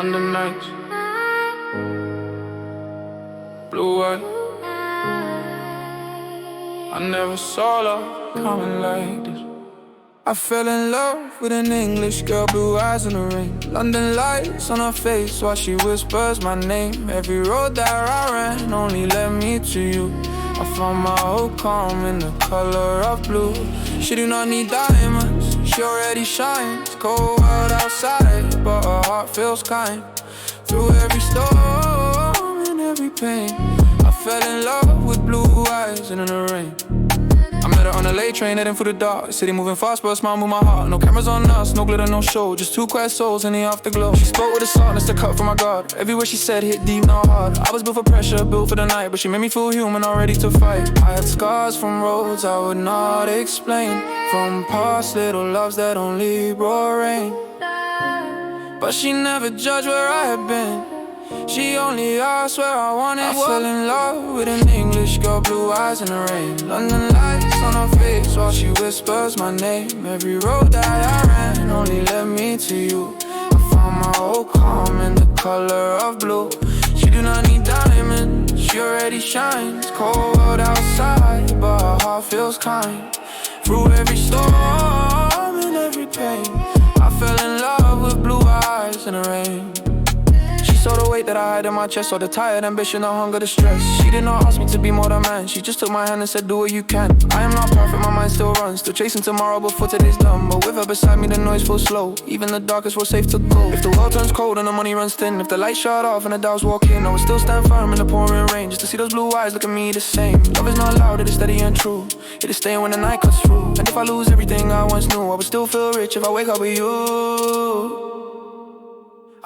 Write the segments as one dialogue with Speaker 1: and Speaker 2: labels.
Speaker 1: London nights, blue eyes. I never saw love coming like this. I fell in love with an English girl, blue eyes in the rain. London lights on her face while she whispers my name. Every road that I ran only led me to you. I found my old calm in the color of blue. She do not need diamonds, she already shines. Cold world outside, but her heart feels kind. Through every storm and every pain, I fell in love with blue eyes and in the rain. I met her on a late train heading through the dark. City moving fast, but a smile moved my heart. No cameras on us, no glitter, no show. Just two quiet souls in the afterglow. She spoke with a softness to cut from my guard. Every word she said hit deep, not hard. I was built for pressure, built for the night, but she made me feel human, all ready to fight. I had scars from roads I would not explain, from past little loves that only brought rain. But she never judged where I had been, she only asked where I wanted. I fell in love with an English girl, blue eyes in the rain. London lights on her face while she whispers my name. Every road that I ran only led me to you. I found my old calm in the color of blue. She do not need diamonds, she already shines. Cold world outside, but her heart feels kind. Through every storm and every pain, I fell in love with blue eyes in the rain. Saw the weight that I had in my chest, saw the tired ambition, the hunger, the stress. She did not ask me to be more than man, she just took my hand and said do what you can. I am not perfect, my mind still runs, still chasing tomorrow before today's done. But with her beside me the noise feels slow, even the darkest was safe to go. If the world turns cold and the money runs thin, if the lights shut off and the doubts walk in, I would still stand firm in the pouring rain, just to see those blue eyes look at me the same. Love is not loud, it is steady and true, it is staying when the night cuts through. And if I lose everything I once knew, I would still feel rich if I wake up with you.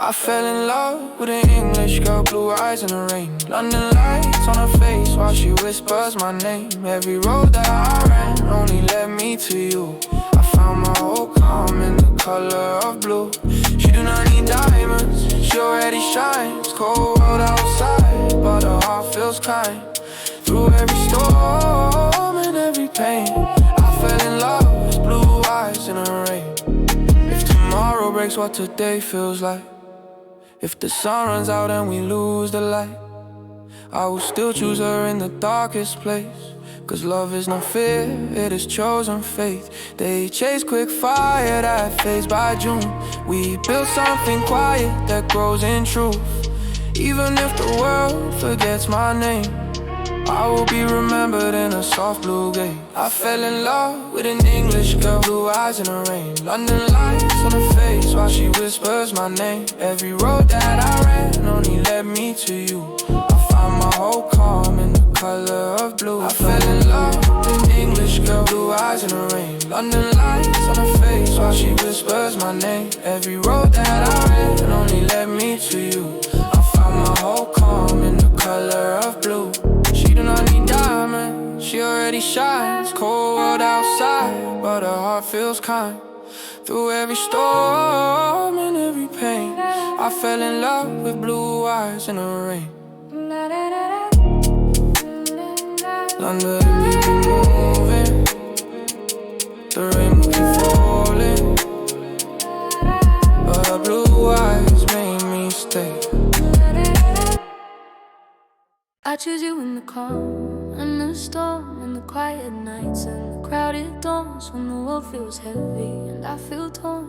Speaker 1: I fell in love with an English girl, blue eyes in the rain. London lights on her face while she whispers my name. Every road that I ran only led me to you. I found my old calm in the color of blue. She do not need diamonds, she already shines. Cold world outside, but her heart feels kind. Through every storm and every pain, I fell in love with blue eyes in the rain. If tomorrow breaks what today feels like, if the sun runs out and we lose the light, I will still choose her in the darkest place. Cause love is no fear, it is chosen faith. They chase quick fire that fades by June. We built something quiet that grows in truth. Even if the world forgets my name, I will be remembered in a soft blue gate. I fell in love with an English girl, blue eyes in the rain. London lights on her face while she whispers my name. Every road that I ran only led me to you. I found my whole calm in the color of blue. I fell in love with an English girl, blue eyes in the rain. London lights on her face while she whispers my name. Every road that I ran only led me to you. I found my whole calm in the color of blue. She do not need diamonds, she already shines. Cold world outside, but her heart feels kind. Through every storm and every pain, I fell in love with blue eyes in the rain. Under the beat we moving, the rain will keep falling, but her blue eyes made me stay.
Speaker 2: I choose you in the calm and the storm, in the quiet nights and the crowded dawns, when the world feels heavy and I feel torn.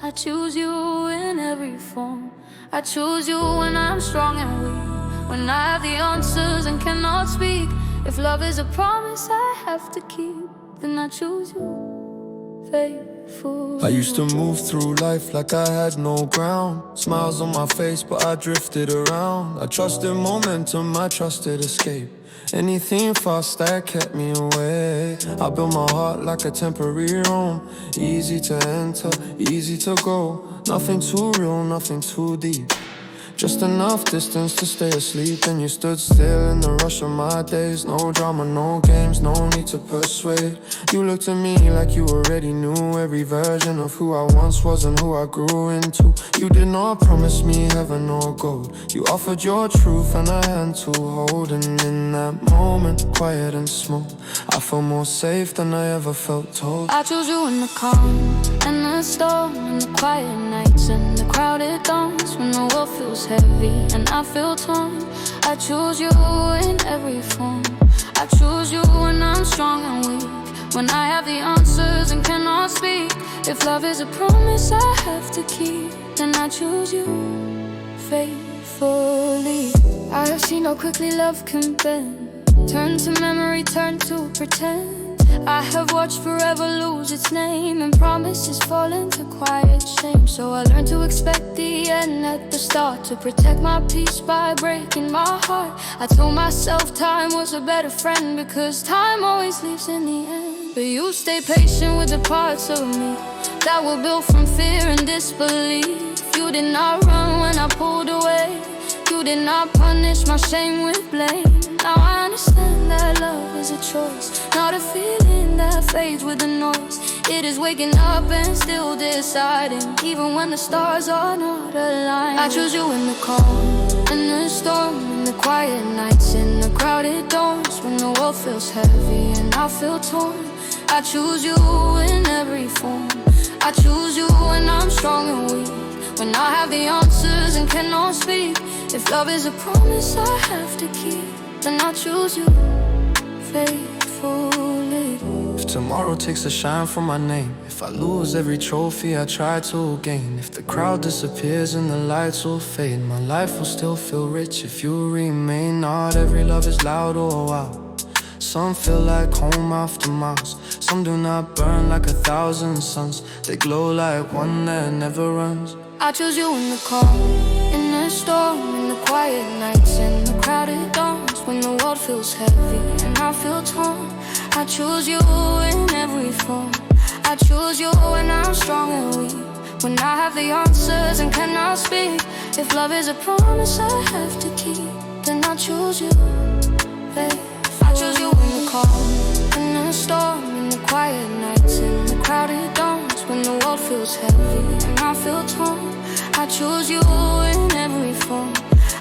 Speaker 2: I choose you in every form. I choose you when I'm strong and weak, when I have the answers and cannot speak. If love is a promise I have to keep, then I choose you, faithful.
Speaker 3: I used to move through life like I had no ground. Smiles on my face, but I drifted around. I trusted momentum, I trusted escape. Anything fast that kept me away. I built my heart like a temporary home. Easy to enter, easy to go. Nothing too real, nothing too deep. Just enough distance to stay asleep. And you stood still in the rush of my days. No drama, no games, no need to persuade. You looked at me like you already knew every version of who I once was and who I grew into. You did not promise me heaven or gold. You offered your truth and a hand to hold. And in that moment, quiet and smooth, I felt more safe than I ever felt told.
Speaker 2: I chose you in the calm and the storm, in the quiet nights and the crowded dawns, when the world feels heavy and I feel torn. I choose you in every form. I choose you when I'm strong and weak, when I have the answers and cannot speak. If love is a promise I have to keep, then I choose you faithfully. I have seen how quickly love can bend, turn to memory, turn to pretend. I have watched forever lose its name, and promises fall into quiet shame. So I learned to expect the end at the start, to protect my peace by breaking my heart. I told myself time was a better friend, because time always leaves in the end. But you stay patient with the parts of me that were built from fear and disbelief. You did not run when I pulled away. You did not punish my shame with blame. Now I understand that love is a choice, not a feeling that fades with the noise. It is waking up and still deciding, even when the stars are not aligned. I choose you in the calm, in the storm, in the quiet nights, in the crowded doors, when the world feels heavy and I feel torn. I choose you in every form. I choose you when I'm strong and weak, when I have the answers and cannot speak. If love is a promise I have to keep, then I choose you faithfully.
Speaker 3: If tomorrow takes a shine from my name, if I lose every trophy I try to gain, if the crowd disappears and the lights will fade, my life will still feel rich if you remain. Not every love is loud or wild. Some feel like home after miles. Some do not burn like 1,000 suns. They glow like one that never runs.
Speaker 2: I choose you in the calm, in the storm, in the quiet nights, in the crowded dawns, when the world feels heavy and I feel torn. I choose you in every form. I choose you when I'm strong and weak, when I have the answers and cannot speak. If love is a promise I have to keep, then I choose you, babe. I choose you in the calm, in the storm, in the quiet nights, in the crowded dawns, when the world feels heavy and I feel torn. I choose you in every form.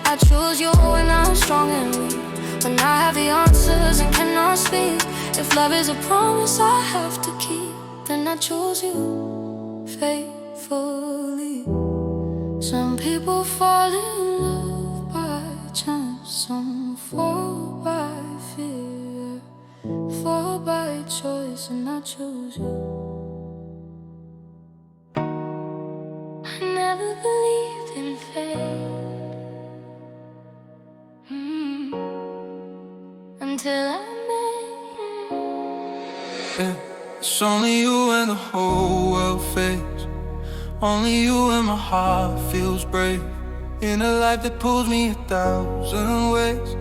Speaker 2: I choose you when I'm strong and weak, when I have the answers and cannot speak. If love is a promise I have to keep, then I choose you faithfully. Some people fall in love by chance, some fall by fear, fall by choice, and I choose you. I never believed in fate, until I met you.
Speaker 1: Yeah, it's only you and the whole world fades. Only you and my heart feels brave. In a life that pulls me 1,000 ways,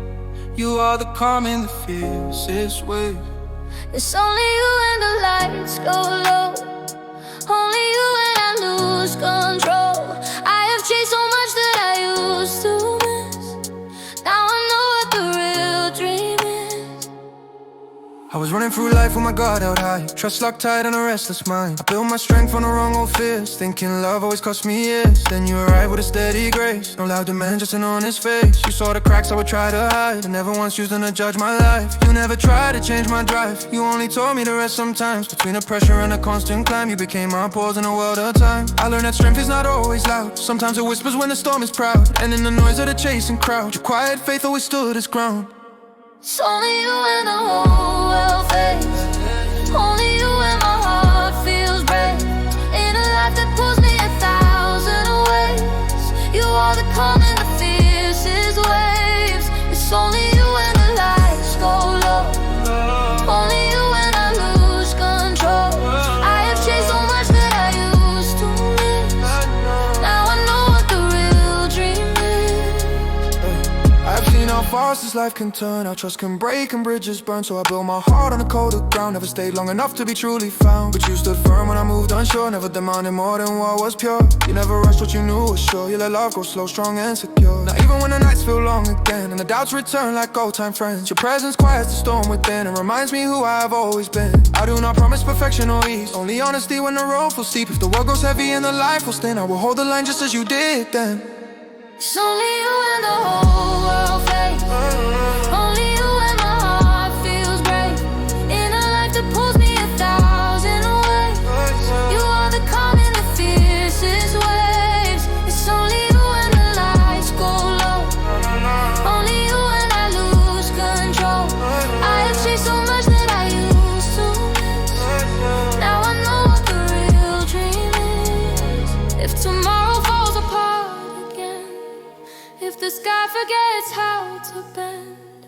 Speaker 1: you are the calm in the fiercest wave.
Speaker 2: It's only you and the lights go low, only you and I lose control. I have chased so much that I used to miss. Now I know what the real dream is.
Speaker 1: I was running through life with my guard held high, trust locked tight on a restless mind. I built my strength on the wrong old fears, thinking love always cost me years. Then you arrived with a steady grace, no loud demand, just an honest face. You saw the cracks I would try to hide, and never once used them to judge my life. You never tried to change my drive, you only told me to rest sometimes. Between the pressure and the constant climb, you became my pause in a world of time. I learned that strength is not always loud, sometimes it whispers when the storm is proud. And in the noise of the chasing crowd, your quiet faith always stood its ground.
Speaker 2: It's only you and the whole world fades. Only you and my heart feels brave. In a life that pulls me 1,000 ways, you are the calm in the fiercest waves. It's only you and the lights go low, only you and I lose control. I have chased so much that I used to miss. Now I know what the real dream is.
Speaker 1: I've seen how fast this life can turn, how trust can break and bridges burn. So I built my heart on a colder ground, never stayed long enough to be truly found. But you stood firm when I moved unsure, never demanded more than what was pure. You never rushed what you knew was sure, you let love go slow, strong and secure. Now even when the nights feel long again, and the doubts return like old time friends, your presence quiets the storm within, and reminds me who I have always been. I do not promise perfection or ease, only honesty when the road feels steep. If the world grows heavy and the life will thin, I will hold the line just as you did then.
Speaker 2: It's only you and the whole world fades. Only you and my heart feels brave. In a life that pulls me 1,000 ways, you are the calm in the fiercest waves. It's only you and If the sky forgets how to bend,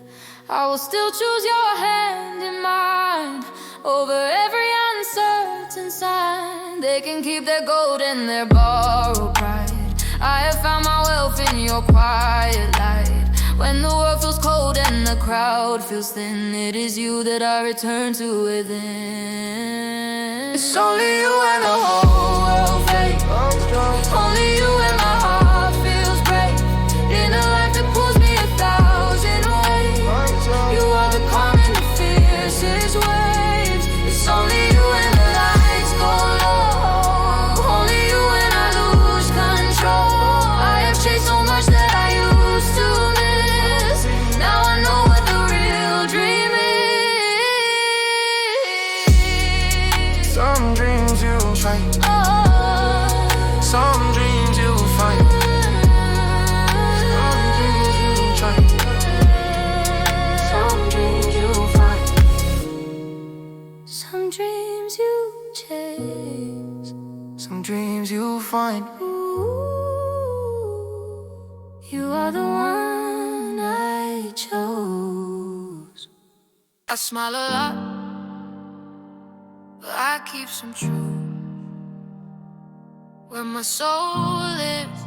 Speaker 2: I will still choose your hand in mine over every uncertain sign. They can keep their gold and their borrowed pride. I have found my wealth in your quiet light. When the world feels cold and the crowd feels thin, it is you that I return to within. It's only you and the whole world fade. Only you and my heart feels brave. In a life that pulls me 1,000 ways, you are the calm in the fiercest waves. It's only you and the lights go low. Only you and I lose control. I have chased so much that I used to miss. Now I know what the real dream is.
Speaker 1: Some dreams you find,
Speaker 2: Oh,
Speaker 1: some dreams you find, some dreams you try, some dreams you find,
Speaker 2: some dreams you chase.
Speaker 1: some dreams you find.
Speaker 2: You are the one I chose.
Speaker 1: I smile a lot, but I keep some truth. Where my soul lives,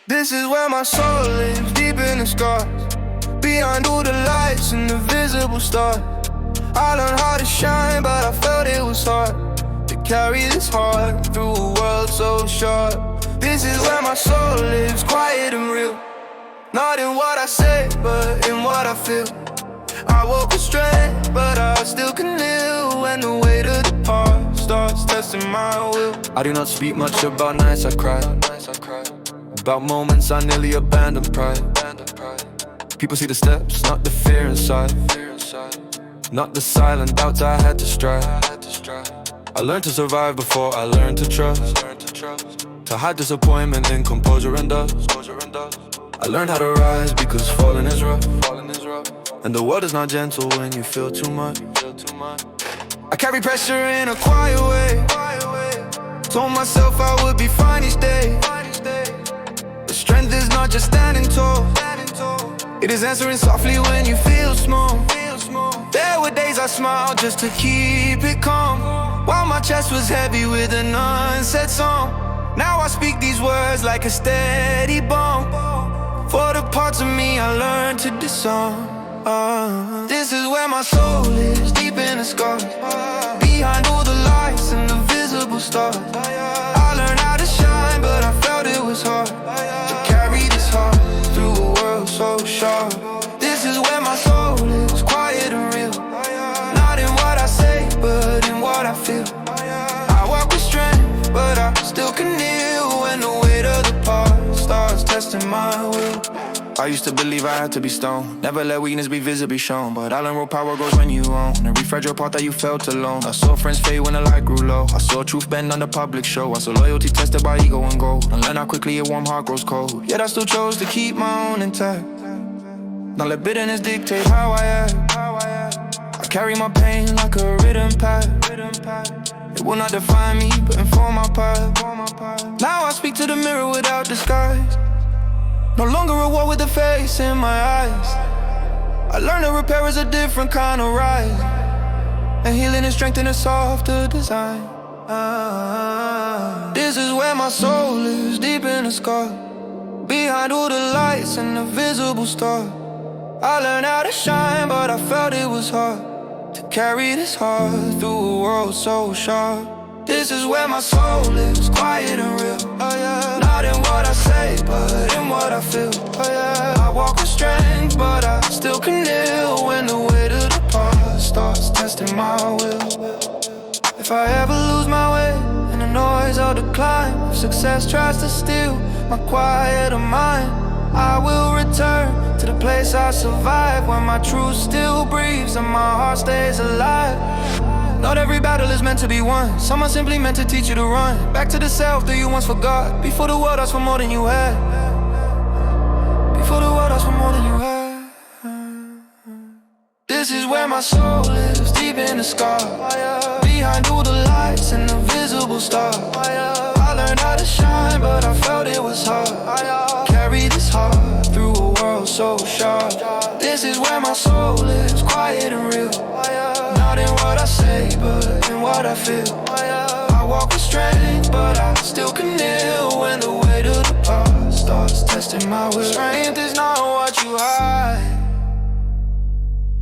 Speaker 1: this is where my soul lives, deep in the scars. Behind all the lights and the visible stars, I learned how to shine, but I felt it was hard to carry this heart through a world so short. This is where my soul lives, quiet and real. Not in what I say, but in what I feel. I walk with strength, but I still can kneel when the weight of the past starts testing my will. I do not speak much about nights I cried, about moments I nearly abandoned pride. People see the steps, not the fear inside, not the silent doubts I had to strive. I learned to survive before I learned to trust, to hide disappointment in composure and dust. I learned how to rise because falling is rough, and the world is not gentle when you feel too much. I carry pressure in a quiet way. Told myself I would be fine each day. But strength is not just standing tall, it is answering softly when you feel small. There were days I smiled just to keep it calm, while my chest was heavy with an unsaid song. Now I speak these words like a steady bomb, for the parts of me I learned to disarm. This is where my soul is, deep in the scars. Behind all the lights and the visible stars, I learned how to shine, but I felt it was hard to carry this heart through a world so sharp. This is where my soul is, quiet and real. Not in what I say, but in what I feel. I walk with strength, but I still can kneel when the weight of the past starts testing my will. I used to believe I had to be stoned, never let weakness be visibly shown. But I learned real power grows when you own every fragile part that you felt alone. I saw friends fade when the light grew low. I saw truth bend on the public show. I saw loyalty tested by ego and gold, and learned how quickly a warm heart grows cold. Yet I still chose to keep my own intact, not let bitterness dictate how I act. I carry my pain like a written path. It will not define me, but inform my path. Now I speak to the mirror without disguise, no longer a war with the face in my eyes. I learned that repair is a different kind of rise, and healing and strength in a softer design. This is where my soul lives, deep in the scars. Behind all the lights and the visible stars, I learned how to shine, but I felt it was hard to carry this heart through a world so sharp. This is where my soul lives, quiet and real. Not in what I say, but in what I feel. I walk with strength, but I still can kneel when the weight of the past starts testing my will. If I ever lose my way in the noise of the climb, if success tries to steal my quiet of mind, I will return to the place I survived, where my truth still breathes and my heart stays alive. Not every battle is meant to be won, some are simply meant to teach you to run back to the self that you once forgot, before the world asked for more than you had. Before the world asked for more than you had. This is where my soul lives, deep in the scars. Behind all the lights and the visible stars, I learned how
Speaker 3: let shine, but I felt it was hard. Carry this heart through a world so sharp. This is where my soul lives, quiet and real. Not in what I say, but in what I feel. I walk with strength, but I still can kneel when the weight of the past starts testing my will. Strength is not what you hide,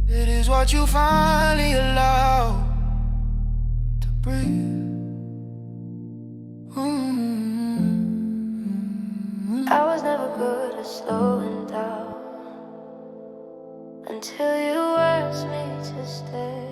Speaker 3: it is what you finally allow to breathe.
Speaker 2: I was never good at slowing down until you asked me to stay.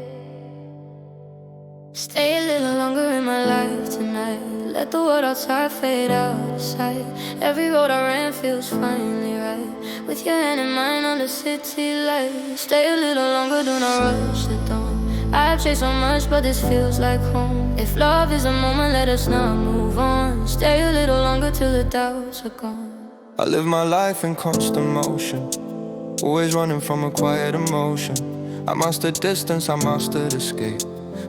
Speaker 2: Stay a little longer in my life tonight. Let the world outside fade out of sight. Every road I ran feels finally right. With your hand in mine on the city lights. Stay a little longer, do not rush the dawn. I've chased so much, but this feels like home. If love is a moment, let us not move on. Stay a little longer till the doubts are gone.
Speaker 3: I live my life in constant motion, always running from a quiet emotion. I mastered distance, I mastered escape,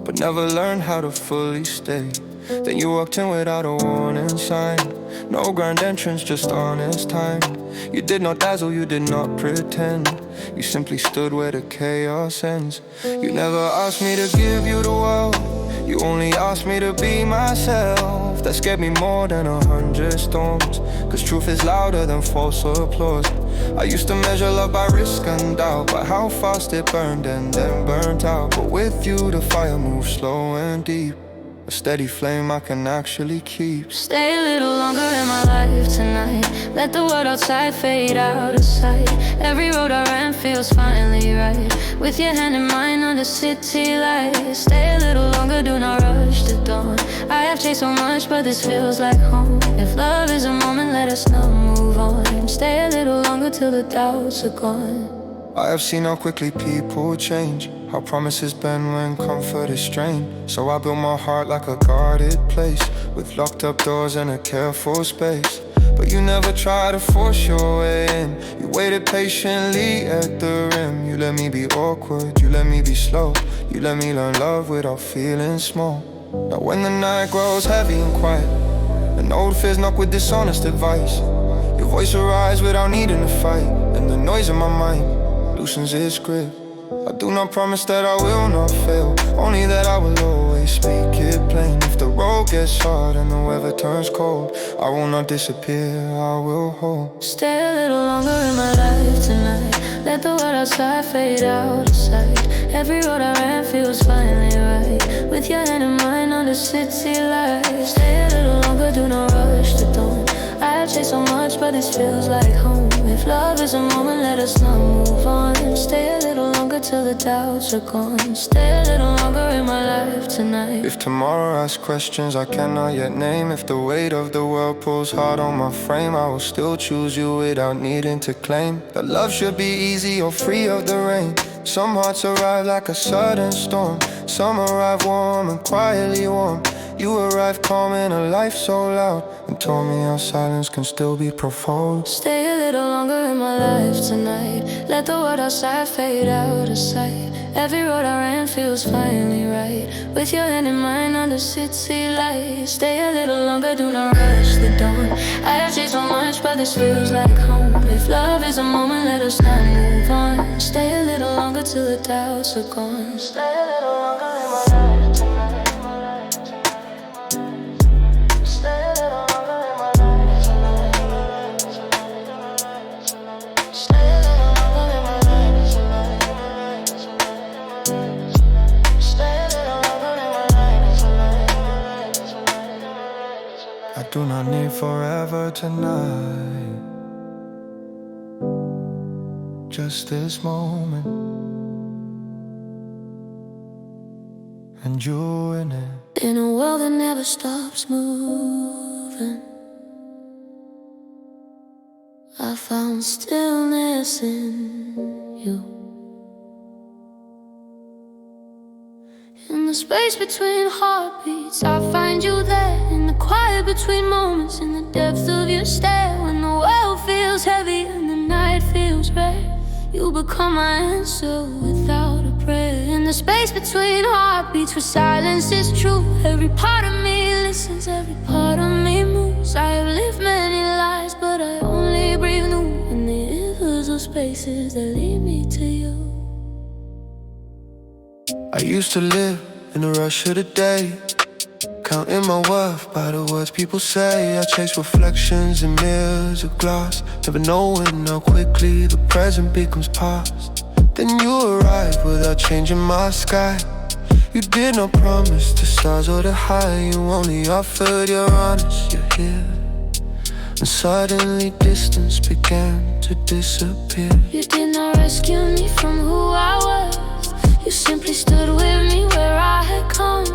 Speaker 3: but never learned how to fully stay. Then you walked in without a warning sign. No grand entrance, just honest time. You did not dazzle, you did not pretend. You simply stood where the chaos ends. You never asked me to give you the world, you only asked me to be myself. That scared me more than 100 storms, cause truth is louder than false applause. I used to measure love by risk and doubt, by how fast it burned and then burnt out. But with you the fire moves slow and deep, a steady flame I can actually keep.
Speaker 2: Stay a little longer in my life tonight. Let the world outside fade out of sight. Every road I ran feels finally right. With your hand in mine on the city lights. Stay a little longer, do not rush the dawn. I have chased so much, but this feels like home. If love is a moment, let us not move on. Stay a little longer till the doubts are gone.
Speaker 3: I have seen how quickly people change, how promises bend when comfort is strained. So I built my heart like a guarded place, with locked up doors and a careful space. But you never tried to force your way in. You waited patiently at the rim. You let me be awkward, you let me be slow. You let me learn love without feeling small. Now when the night grows heavy and quiet, and old fears knock with dishonest advice, your voice arrives without needing to fight, and the noise in my mind loosens its grip. I do not promise that I will not fail, only that I will always speak it plain. If the road gets hard and the weather turns cold, I will not disappear, I will hold.
Speaker 2: Stay a little longer in my life tonight. Let the world outside fade out of sight. Every road I ran feels finally right. With your hand in mine on the city lights. Stay a little longer, do not rush the dawn. I have chased so much, but this feels like home. If love is a moment, let us not move on. Stay a little longer till the doubts are gone. Stay a little longer in my life tonight.
Speaker 3: If tomorrow asks questions I cannot yet name, if the weight of the world pulls hard on my frame, I will still choose you without needing to claim that love should be easy or free of the rain. Some hearts arrive like a sudden storm, some arrive warm and quietly warm. You arrived calm in a life so loud, and told me how silence can still be profound.
Speaker 2: Stay a little longer in my life tonight. Let the world outside fade out of sight. Every road I ran feels finally right. With your hand in mine on the city lights. Stay a little longer, do not rush the dawn. I have chased so much, but this feels like home. If love is a moment, let us not move on. Stay a little longer till the doubts are gone. Stay a little longer in my life tonight.
Speaker 3: I do not need forever tonight, just this moment, and you in it.
Speaker 2: In a world that never stops moving, I found stillness in you. In the space between heartbeats, I find you there. In the quiet between moments, in the depth of your stare. When the world feels heavy and the night feels rare, you become my answer without a prayer. In the space between heartbeats, where silence is true, every part of me listens, every part of me moves. spaces that lead me to you.
Speaker 3: I used to live in a rush of the day, counting my worth by the words people say. I chase reflections in mirrors of glass, never knowing how quickly the present becomes past. Then you arrived without changing my sky. You did not promise the stars or the high. You only offered your honest, you're here. And suddenly distance began to disappear.
Speaker 2: You did not rescue me from who I was. You simply stood with me where I had come.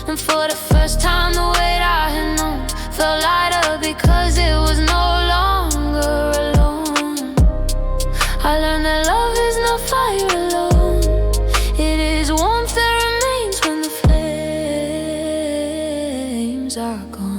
Speaker 2: And for the first time the weight I had known felt lighter because it was no longer alone. I learned that love is not fire alone. It is warmth that remains when the flames are gone.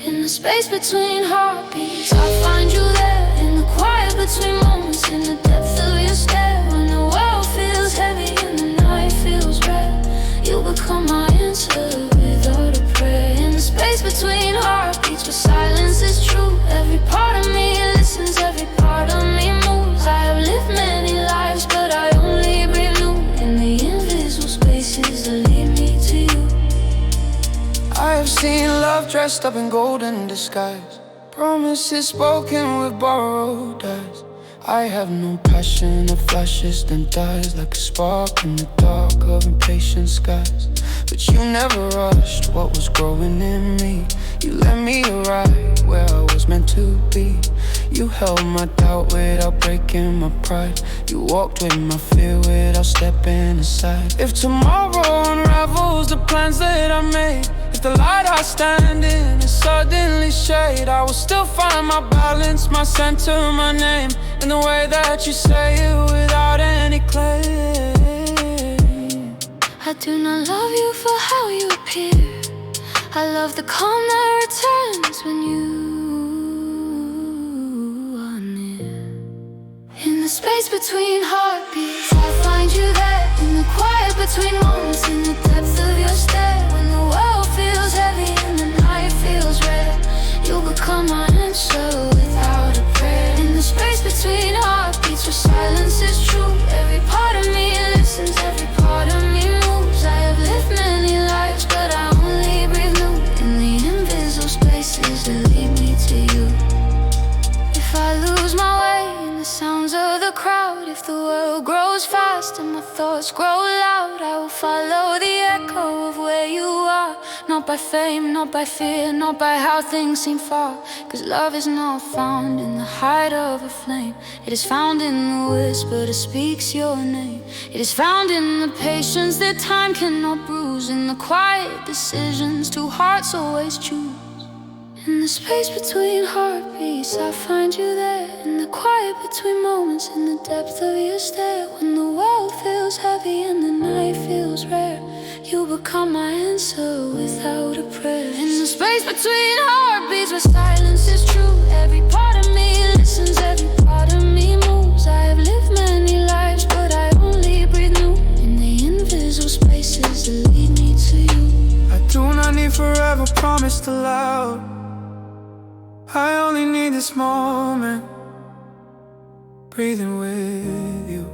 Speaker 2: In the space between heartbeats, I find you there. In the quiet between moments, in the depth of your stare. When the world feels heavy and the night feels red, you become my answer without a prayer. In the space between heartbeats, where silence is true. Every part of me listens, every part of me moves. I have lived many lives, but I only breathe new. In the invisible spaces that lead me to you.
Speaker 1: I have seen love dressed up in golden disguise, promises spoken with borrowed eyes. I have known passion that flashes then dies, like a spark in the dark of impatient skies. But you never rushed what was growing in me. You let me arrive where I was meant to be. You held my doubt without breaking my pride. You walked with my fear without stepping aside. If tomorrow unravels the plans that I made, if the light I stand in is suddenly shade, I will still find my balance, my center, my name, in the way that you say it without any claim.
Speaker 2: I do not love you for how you appear. I love the calm that returns when you are near. In the space between heartbeats, I find you there. In the quiet between moments, in the depth of your stare. When the world feels heavy and the night feels red, you become my answer without a prayer. In the space between heartbeats, where silence is true. Every part of me listens, every part of me moves. I have lived many lives, but I only breathe new. In the invisible spaces that lead me to you. If I lose my way in the sounds of the crowd, if the world grows fast and my thoughts grow loud, I will follow the echo of where you are. Not by fame, not by fear, not by how things seem far. Cause love is not found in the height of a flame. It is found in the whisper that speaks your name. It is found in the patience that time cannot bruise. In the quiet decisions two hearts always choose. In the space between heartbeats, I find you there. In the quiet between moments, in the depth of your stare. When the world feels heavy and the night feels rare, you become my answer without a prayer. In the space between heartbeats, where silence is true. Every part of me listens, every part of me moves. I have lived many lives, but I only breathe new. In the invisible spaces that lead me to you.
Speaker 1: I do not need forever promised aloud. I only need this moment, breathing with you.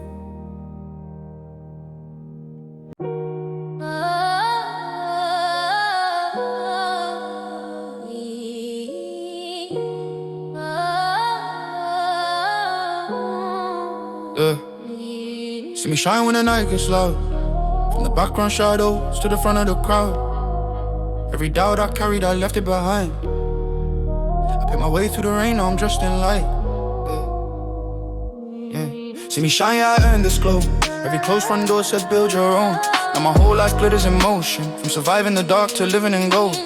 Speaker 3: Yeah. See me shine when the night gets loud. From the background shadows to the front of the crowd. Every doubt I carried, I left it behind. I pick my way through the rain, now I'm dressed in light. Yeah. See me shine, yeah, I earned this glow. Every closed front door said build your own. Now my whole life glitters in motion, from surviving the dark to living in gold.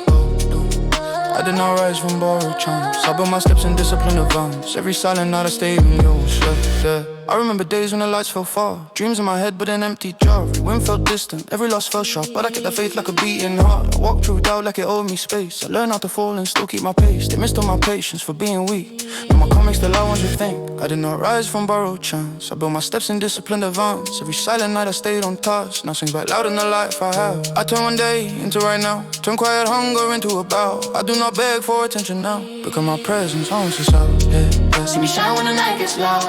Speaker 3: I did not rise from borrowed charms. I built my steps in discipline advance. Every silent night I stayed in yours, yeah. I remember days when the lights fell far. Dreams in my head but an empty jar. Every wind felt distant, every loss felt sharp. But I kept the faith like a beating heart. I walked through doubt like it owed me space. I learned how to fall and still keep my pace. They missed all my patience for being weak. Now my comics the loud ones you think. I did not rise from borrowed chance. I built my steps in disciplined advance. Every silent night I stayed on task. Now sing back loud in the life I have. I turn one day into right now. Turn quiet hunger into a bow. I do not beg for attention now, because my presence haunts us out, yeah.
Speaker 2: See me shine when the night gets loud.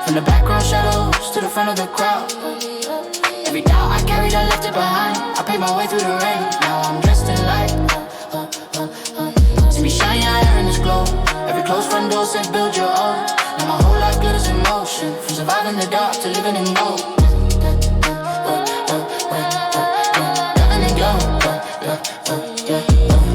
Speaker 2: From the background shadows to the front of the crowd. Every doubt I carried, I left it behind. I paid my way through the rain. Now I'm dressed in light. See me shine your hair in this glow. Every closed front door said build your own. Now my whole life glitters in motion. From surviving the dark to living in gold.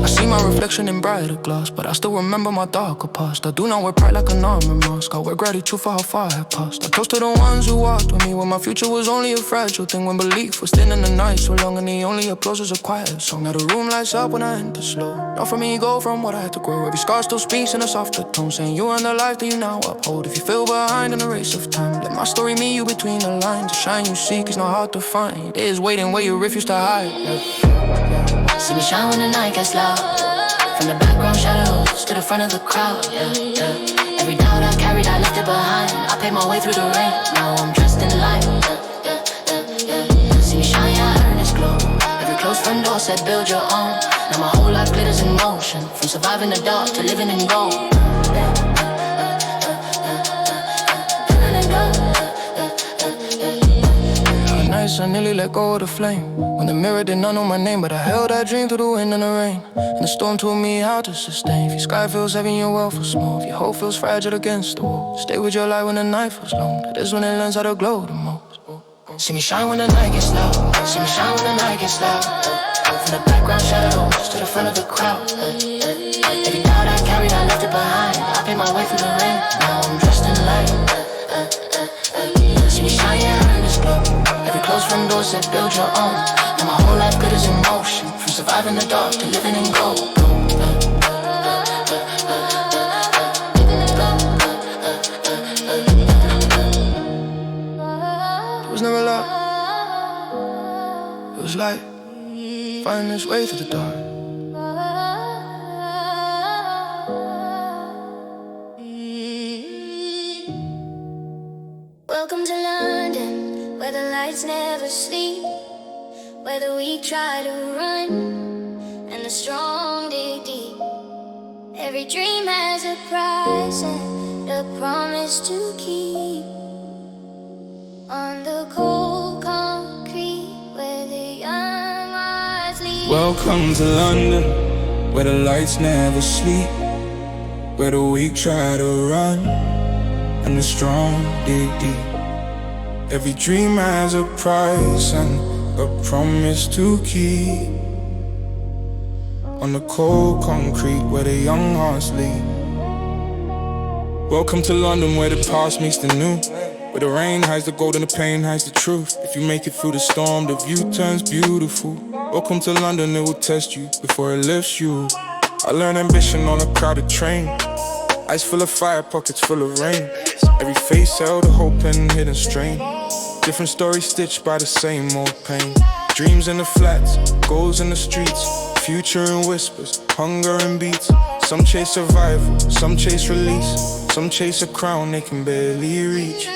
Speaker 2: I see my reflection in brighter glass, but I still remember my darker past. I do not wear pride like an armor mask. I wear gratitude for how far I have passed. I toast to the ones who walked with me when my future was only a fragile thing. When belief was thin in the night so long, and the only applause was a quiet song. Now the room lights up when I enter slow. Not for me, go from what I had to grow. Every scar still speaks in a softer tone, saying you and the life that you now uphold. If you feel behind in the race of time, let my story meet you between the lines. The shine you seek is not hard to find. It is waiting where you refuse to hide. See me shine when the night gets loud. From the background shadows to the front of the crowd. Every doubt I carried, I left it behind. I paid my way through the rain. Now I'm dressed in light. See me shine, yeah, I earn this glow. Every closed front door said build your own. Now my whole life glitters in motion. From surviving the dark to living in gold. I nearly let go of the flame. When the mirror did not know my name, but I held that dream through the wind and the rain. And the storm taught me how to sustain. If your sky feels heavy, your world feels small. If your hope feels fragile against the wall, stay with your light when the night feels long. That is when it learns how to glow the most. See me shine when the night gets loud. See me shine when the night gets loud. From the background shadows to the front of the crowd. Every doubt I carried, I left it behind. I paid my way through the rain. Now I'm dressed in light. See me shine, yeah, I earn this glow. Every closed front door said build your own. Now my whole life glitters in motion. From surviving the dark to living in gold. It was never love, it was light. Finding its way through the dark. Welcome to London, where the lights never sleep, where the weak try to run, and the strong dig deep. Every dream has a price and a promise to keep. On the cold concrete, where the young hearts leave.
Speaker 1: Welcome to London, where the lights never sleep, where the weak try to run, and the strong dig deep. Every dream has a price and a promise to keep. On the cold concrete where the young hearts lead. Welcome to London, where the past meets the new, where the rain hides the gold and the pain hides the truth. If you make it through the storm, the view turns beautiful. Welcome to London, it will test you before it lifts you. I learned ambition on a crowded train. Eyes full of fire, pockets full of rain. Every face held a hope and hidden strain. Different stories stitched by the same old pain. Dreams in the flats, goals in the streets. Future in whispers, hunger in beats. Some chase survival, some chase release. Some chase a crown they can barely reach.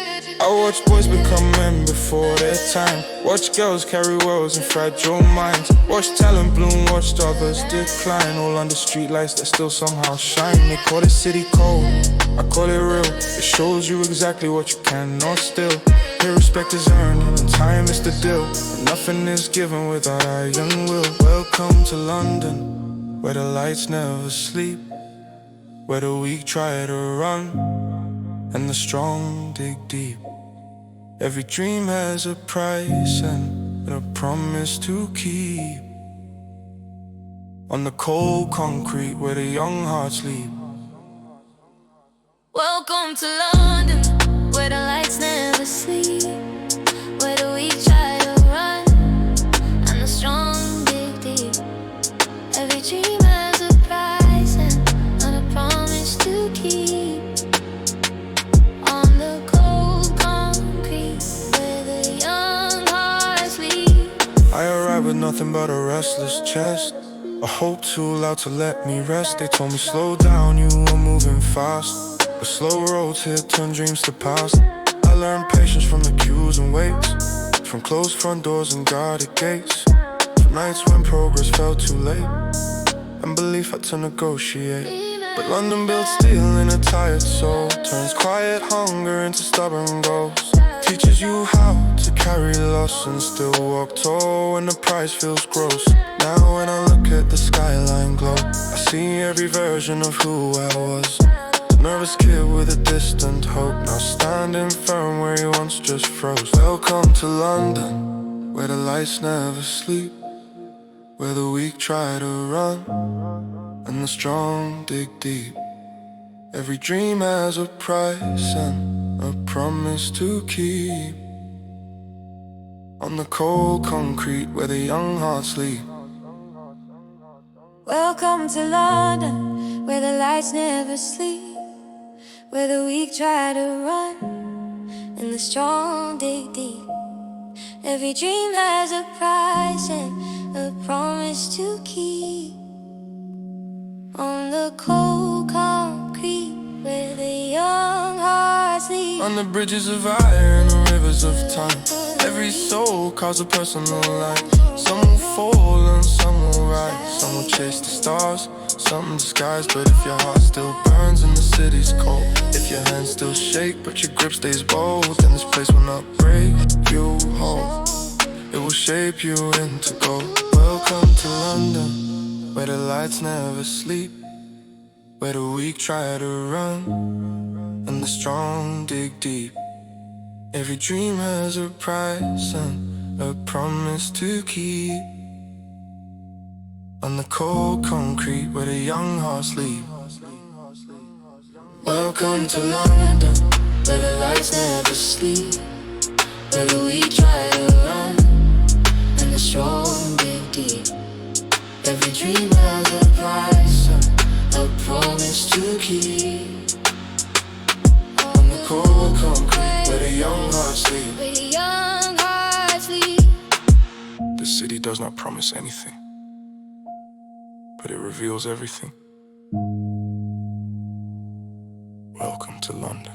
Speaker 1: I watch boys become men before their time. Watch girls carry worlds and fragile minds. Watch talent bloom, watch others decline. All under street lights that still somehow shine. They call the city cold, I call it real. It shows you exactly what you cannot steal. Here respect is earned, and time is the deal. And nothing is given without iron will. Welcome to London, where the lights never sleep, where the weak try to run, and the strong dig deep. Every dream has a price and a promise to keep. On the cold concrete where the young hearts sleep.
Speaker 2: Welcome to London, where the lights never sleep, where the weak try to run, and the strong dig deep. Every dream has a price and a promise to keep. On the cold concrete, where the young hearts sleep.
Speaker 3: I arrived with nothing but a restless chest, a hope too loud to let me rest. They told me slow down, you were moving fast. But slow roads here turn dreams to past. I learned patience from the queues and waits, from closed front doors and guarded gates, from nights when progress felt too late, and belief had to negotiate. But London built steel in a tired soul, turns quiet hunger into stubborn goals. Teaches you how to carry loss and still walk tall when the price feels gross. Now when I look at the skyline glow, I see every version of who I was. Nervous kid with a distant hope, now standing firm where he once just froze. Welcome to London, where the lights never sleep, where the weak try to run and the strong dig deep. Every dream has a price and a promise to keep. On the cold concrete where the young hearts sleep.
Speaker 2: Welcome to London, where the lights never sleep, where the weak try to run and the strong dig deep. Every dream has a price and a promise to keep. On the cold concrete where the young hearts sleep.
Speaker 3: On the bridges of iron and rivers of time, every soul calls a personal line. Some will fall and some will rise, some will chase the stars, some disguised. But if your heart still burns and the city's cold, if your hands still shake but your grip stays bold, then this place will not break you whole. It will shape you into gold. Welcome to London, where the lights never sleep, where the weak try to run and the strong dig deep. Every dream has a price and a promise to keep. On the cold concrete where the young hearts sleep. Welcome to London, where the lights never sleep, where the weak try to run and the strong dig deep. Every dream has a price and a promise to keep. On the cold concrete where the young hearts sleep.
Speaker 2: Where the young hearts sleep.
Speaker 3: The city does not promise anything, but it reveals everything. Welcome to London.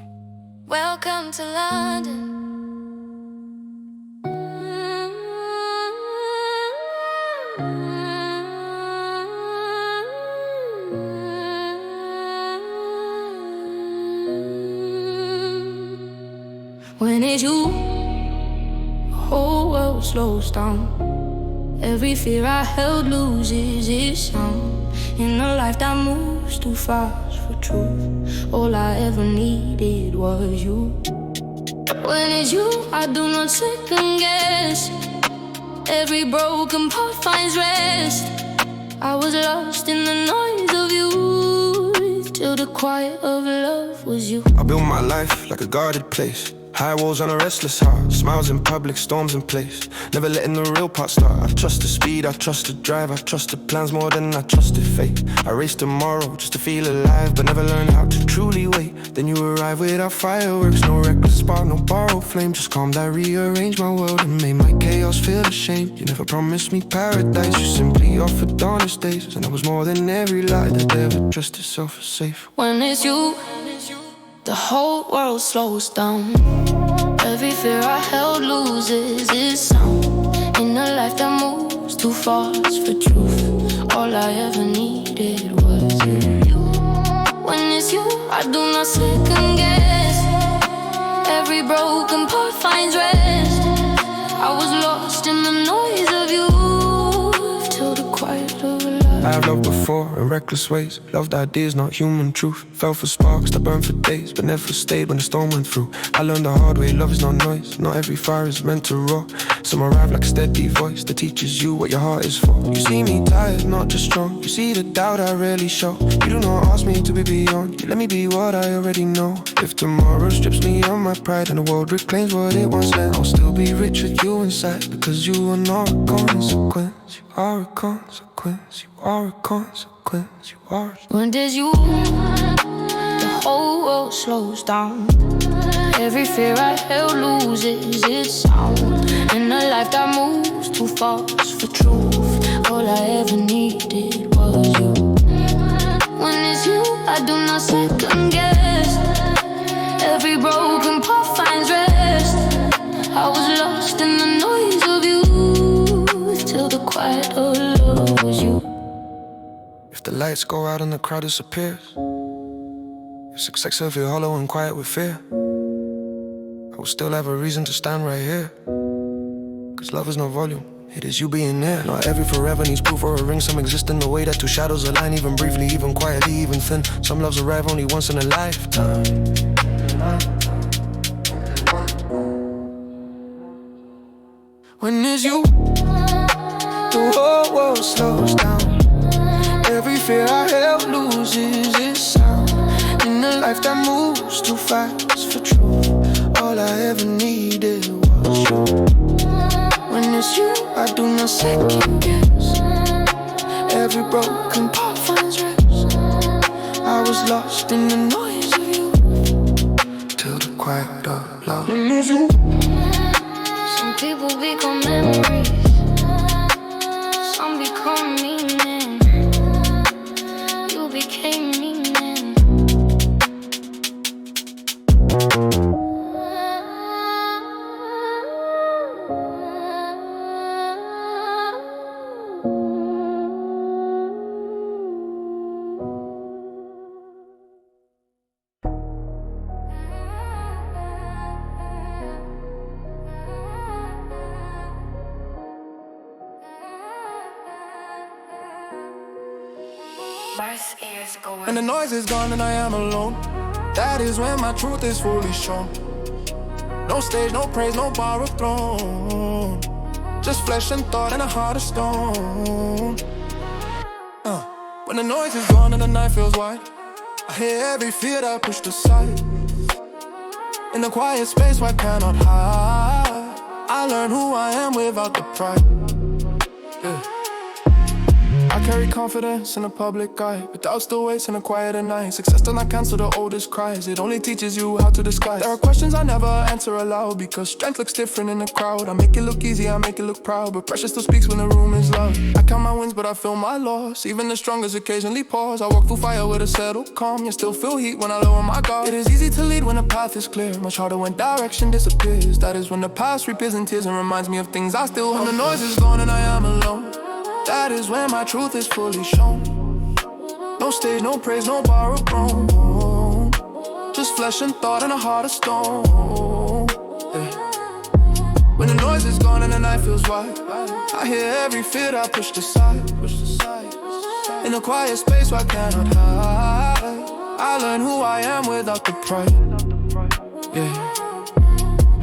Speaker 2: Welcome to London. When it's you, the whole world slows down. Every fear I held loses its sound. In a life that moves too fast for truth, all I ever needed was you. When it's you, I do not second guess. Every broken part finds rest. I was lost in the noise of you, till the quiet of love was you.
Speaker 3: I built my life like a guarded place. High walls on a restless heart, smiles in public, storms in place. Never letting the real part start. I trust the speed, I trust the drive, I trust the plans more than I trusted fate. I race tomorrow just to feel alive, but never learned how to truly wait. Then you arrive without fireworks, no reckless spark, no borrowed flame. Just calmed, I rearranged my world and made my chaos feel ashamed. You never promised me paradise, you simply offered honest days. And that was more than every lie that ever dressed itself as safe.
Speaker 2: When it's you, the whole world slows down. Every fear I held loses its sound. In a life that moves too fast for truth, all I ever needed was you. When it's you, I do not second guess. Every broken part finds rest. I was lost in the noise of you, till the quiet of love.
Speaker 3: I've loved before in reckless ways, loved ideas, not human truth. Fell for sparks that burned for days, but never stayed when the storm went through. I learned the hard way, love is not noise, not every fire is meant to roar. Some arrive like a steady voice that teaches you what your heart is for. You see me tired, not just strong, you see the doubt I rarely show. You do not ask me to be beyond, you let me be what I already know. If tomorrow strips me of my pride and the world reclaims what it once meant, I'll still be rich with you inside, because you are not a consequence. You are a consequence, you are a consequence, you are.
Speaker 2: When there's you, the whole world slows down. Every fear I held loses its sound. In a life that moves too fast for truth, all I ever needed was you. When it's you, I do not second guess. Every broken part finds rest. I was lost in the noise of you, till the quiet of love was you.
Speaker 3: If the lights go out and the crowd disappears, if success will feel hollow and quiet with fear, I will still have a reason to stand right here. Cause love is no volume, it is you being there. Not every forever needs proof or a ring. Some exist in the way that two shadows align, even briefly, even quietly, even thin. Some loves arrive only once in a lifetime. When it's you, the whole world slows down. Every fear I held loses its sound. In a life that moves too fast for truth, all I ever needed was you. When it's you, I do not second guess. Every broken part finds rest. I was lost in the noise of you, till the quiet of love. When it's you.
Speaker 2: Some people become memories, some become meaning. You became meaning.
Speaker 3: When the noise is gone and I am alone, that is when my truth is fully shown. No stage, no praise, no borrowed throne, just flesh and thought and a heart of stone. When the noise is gone and the night feels wide, I hear every fear that I pushed aside. In the quiet space where I cannot hide, I learn who I am without the pride. Yeah. I carry confidence in the public eye, but doubt still waits in a quieter night. Success does not cancel the oldest cries, it only teaches you how to disguise. There are questions I never answer aloud, because strength looks different in the crowd. I make it look easy, I make it look proud, but pressure still speaks when the room is loud. I count my wins, but I feel my loss. Even the strongest occasionally pause. I walk through fire with a settled calm, yet still feel heat when I lower my guard. It is easy to lead when the path is clear, much harder when direction disappears. That is when the past reappears in tears and reminds me of things I still hold. When the noise is gone and I am alone, that is when my truth is fully shown. No stage, no praise, no borrowed throne, just flesh and thought and a heart of stone. Yeah. When the noise is gone and the night feels wide, I hear every fear I pushed aside. In the quiet space where I cannot hide, I learn who I am without the pride. Yeah.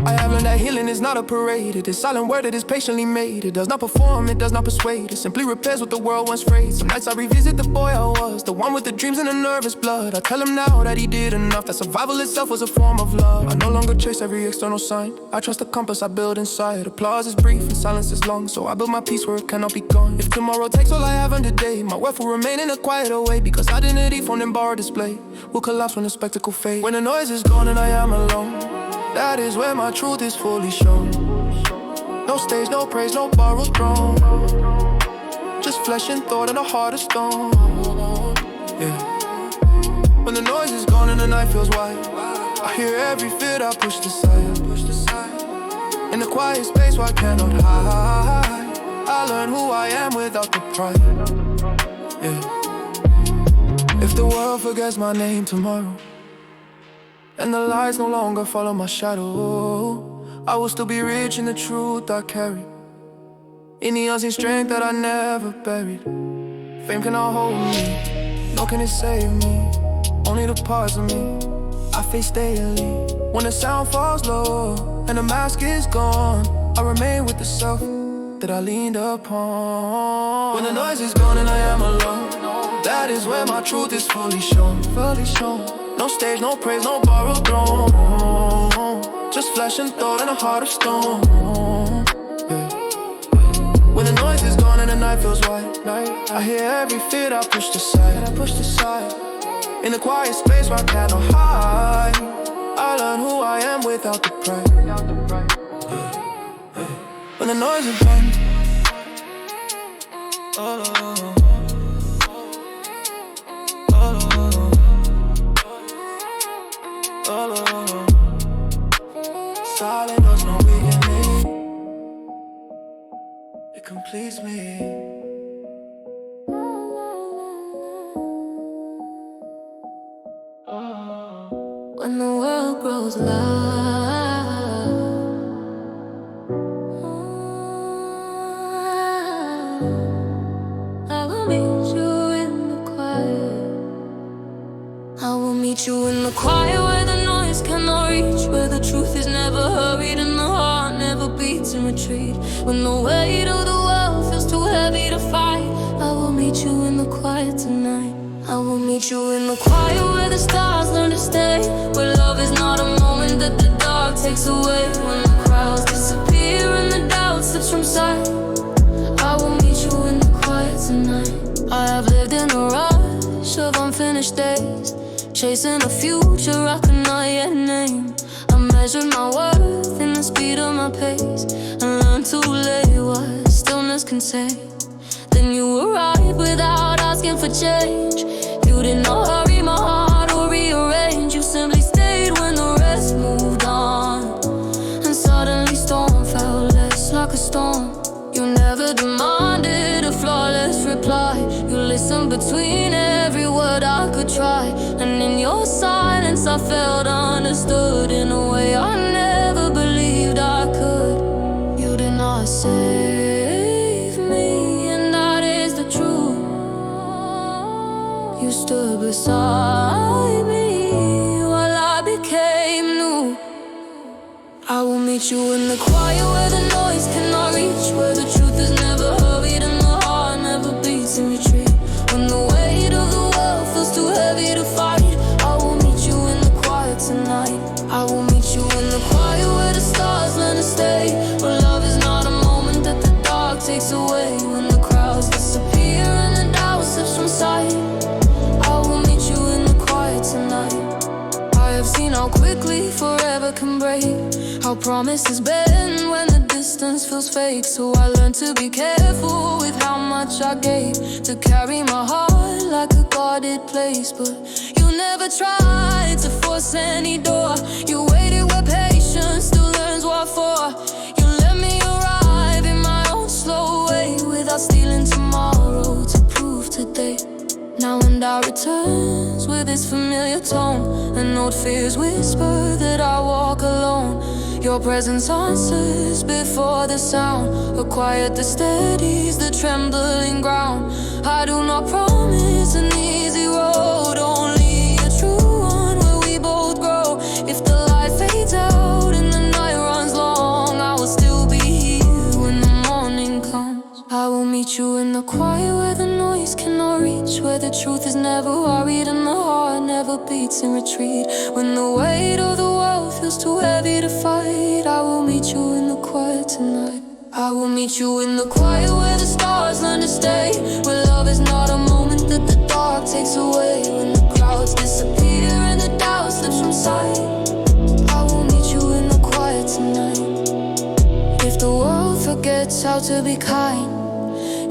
Speaker 3: I have learned that healing is not a parade. It is silent word that is patiently made. It does not perform, it does not persuade. It simply repairs what the world once frayed. Some nights I revisit the boy I was, the one with the dreams and the nervous blood. I tell him now that he did enough, that survival itself was a form of love. I no longer chase every external sign, I trust the compass I build inside. Applause is brief and silence is long, so I build my peace where it cannot be gone. If tomorrow takes all I have on today, my worth will remain in a quieter way, because identity formed in borrowed display will collapse when the spectacle fades. When the noise is gone and I am alone, that is where my truth is fully shown. No stage, no praise, no borrowed throne, just flesh and thought and a heart of stone. Yeah. When the noise is gone and the night feels wide, I hear every fear I pushed aside. In the quiet space where I cannot hide, I learn who I am without the pride. Yeah. If the world forgets my name tomorrow, and the lights no longer follow my shadow, I will still be rich in the truth I carry, in the unseen strength that I never buried. Fame cannot hold me, nor can it save me. Only the parts of me I face daily. When the sound falls low and the mask is gone, I remain with the self that I leaned upon. When the noise is gone and I am alone, that is where my truth is fully shown. Fully shown. No stage, no praise, no borrowed throne, just flesh and thought and a heart of stone. Yeah. When the noise is gone and the night feels wide, I hear every fear I pushed aside. In the quiet space where I cannot hide, I learn who I am without the pride. When the noise is gone, silent does no weaken me, it completes me.
Speaker 2: when the world grows loud. I will meet you in the quiet. I will meet you in the quiet where the noise cannot reach, where the truth is never hurried and the heart never beats in retreat. When the weight of the world feels too heavy to fight, I will meet you in the quiet tonight. I will meet you in the quiet where the stars learn to stay, where love is not a moment that the dark takes away. When the crowds disappear and the doubt slips from sight, I will meet you in the quiet tonight. I have lived in a rush of unfinished days, chasing a future I could not yet name. I measured my worth in the speed of my pace, and learned to lay what stillness can say. Then you arrived without asking for change. You did not hurry my heart or rearrange. You simply stayed when the rest moved on, and suddenly storm felt less like a storm. You never demanded a flawless reply. You listened between every word I could try, and in your silence I felt understood in a way I never believed I could. You did not save me, and that is the truth. You stood beside me while I became new. I will meet you in the quiet where the noise cannot reach, where the truth is never hurried and the heart never beats in retreat. When the weight of the world feels too heavy to fight, I will meet you in the quiet tonight. I will meet you in the quiet where the stars learn to stay, where love is not a moment that the dark takes away. When the crowds disappear and the doubt slips from sight, I will meet you in the quiet tonight. I have seen how quickly forever can break, how promises bend when the distance feels fake. So I learned to be careful with how much I gave, to carry my heart like a guarded place. But you never tried to force any door. You waited where patience still learns what for. You let me arrive in my own slow way, without stealing tomorrow to prove today. Now when doubt returns with its familiar tone, and old fears whisper that I walk alone, your presence answers before the sound, a quiet that steadies the trembling ground. I do not promise an easy road, only a true one where we both grow. If the light fades out and the night runs long, I will still be here when the morning comes. I will meet you in the quiet where the noise cannot reach, where the truth is never worried and the heart never beats in retreat. When the weight of the world feels too heavy to fight, I will meet you in the quiet tonight. I will meet you in the quiet where the stars learn to stay, where love is not a moment that the dark takes away. When the clouds disappear and the doubt slips from sight, I will meet you in the quiet tonight. If the world forgets how to be kind,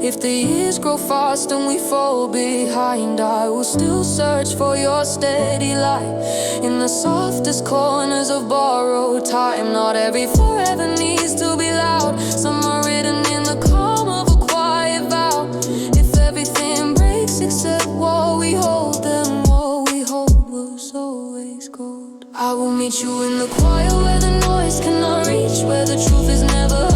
Speaker 2: if the years grow fast and we fall behind, I will still search for your steady light in the softest corners of borrowed time. Not every forever needs to be loud. Some are written in the calm of a quiet vow. If everything breaks except what we hold, then what we hold was always gold. I will meet you in the quiet where the noise cannot reach, where the truth is never